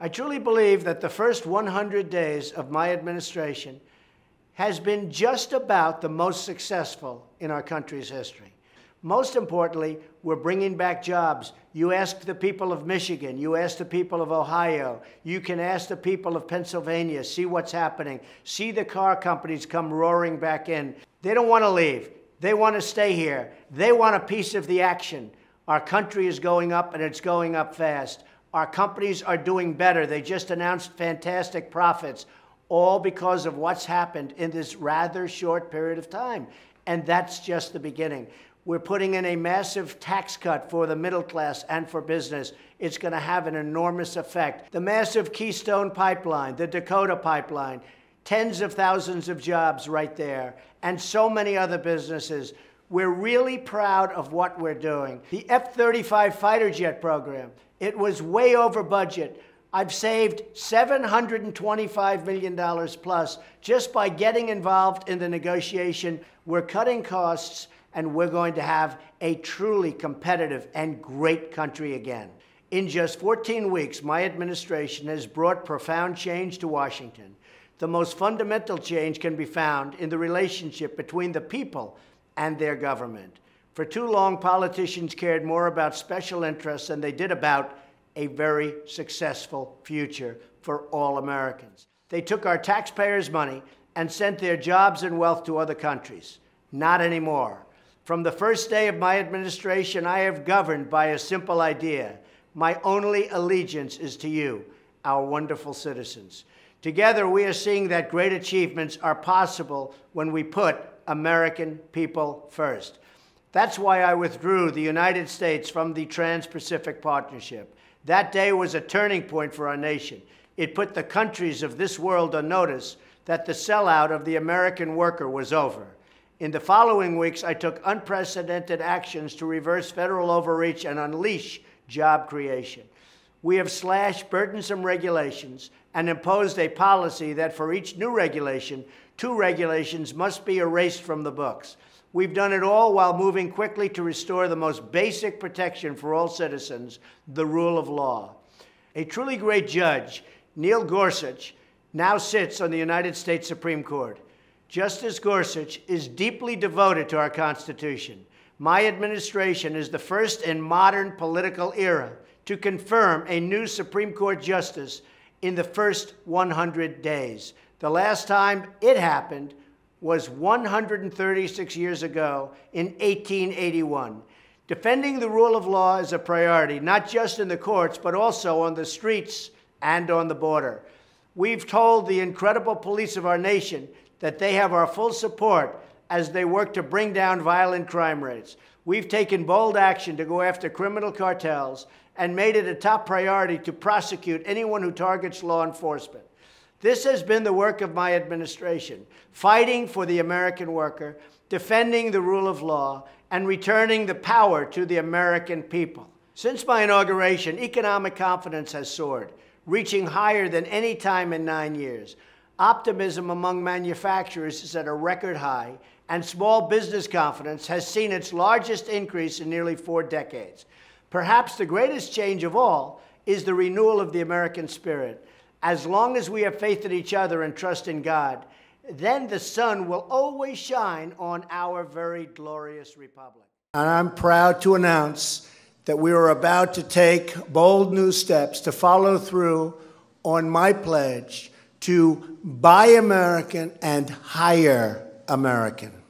I truly believe that the first 100 days of my administration has been just about the most successful in our country's history. Most importantly, we're bringing back jobs. You ask the people of Michigan, you ask the people of Ohio, you can ask the people of Pennsylvania, see what's happening, see the car companies come roaring back in. They don't want to leave. They want to stay here. They want a piece of the action. Our country is going up, and it's going up fast. Our companies are doing better. They just announced fantastic profits, all because of what's happened in this rather short period of time. And that's just the beginning. We're putting in a massive tax cut for the middle class and for business. It's going to have an enormous effect. The massive Keystone Pipeline, the Dakota Pipeline, tens of thousands of jobs right there, and so many other businesses. We're really proud of what we're doing. The F-35 fighter jet program, it was way over budget. I've saved $725 million plus just by getting involved in the negotiation. We're cutting costs, and we're going to have a truly competitive and great country again. In just 14 weeks, my administration has brought profound change to Washington. The most fundamental change can be found in the relationship between the people and their government. For too long, politicians cared more about special interests than they did about a very successful future for all Americans. They took our taxpayers' money and sent their jobs and wealth to other countries. Not anymore. From the first day of my administration, I have governed by a simple idea. My only allegiance is to you, our wonderful citizens. Together, we are seeing that great achievements are possible when we put American people first. That's why I withdrew the United States from the Trans-Pacific Partnership. That day was a turning point for our nation. It put the countries of this world on notice that the sellout of the American worker was over. In the following weeks, I took unprecedented actions to reverse federal overreach and unleash job creation. We have slashed burdensome regulations and imposed a policy that for each new regulation, 2 regulations must be erased from the books. We've done it all while moving quickly to restore the most basic protection for all citizens, the rule of law. A truly great judge, Neil Gorsuch, now sits on the United States Supreme Court. Justice Gorsuch is deeply devoted to our Constitution. My administration is the first in modern political era to confirm a new Supreme Court justice in the first 100 days. The last time it happened was 136 years ago in 1881. Defending the rule of law is a priority, not just in the courts, but also on the streets and on the border. We've told the incredible police of our nation that they have our full support as they work to bring down violent crime rates. We've taken bold action to go after criminal cartels and made it a top priority to prosecute anyone who targets law enforcement. This has been the work of my administration, fighting for the American worker, defending the rule of law, and returning the power to the American people. Since my inauguration, economic confidence has soared, reaching higher than any time in 9 years. Optimism among manufacturers is at a record high, and small business confidence has seen its largest increase in nearly 4 decades. Perhaps the greatest change of all is the renewal of the American spirit. As long as we have faith in each other and trust in God, then the sun will always shine on our very glorious republic. And I'm proud to announce that we are about to take bold new steps to follow through on my pledge to buy American and hire American.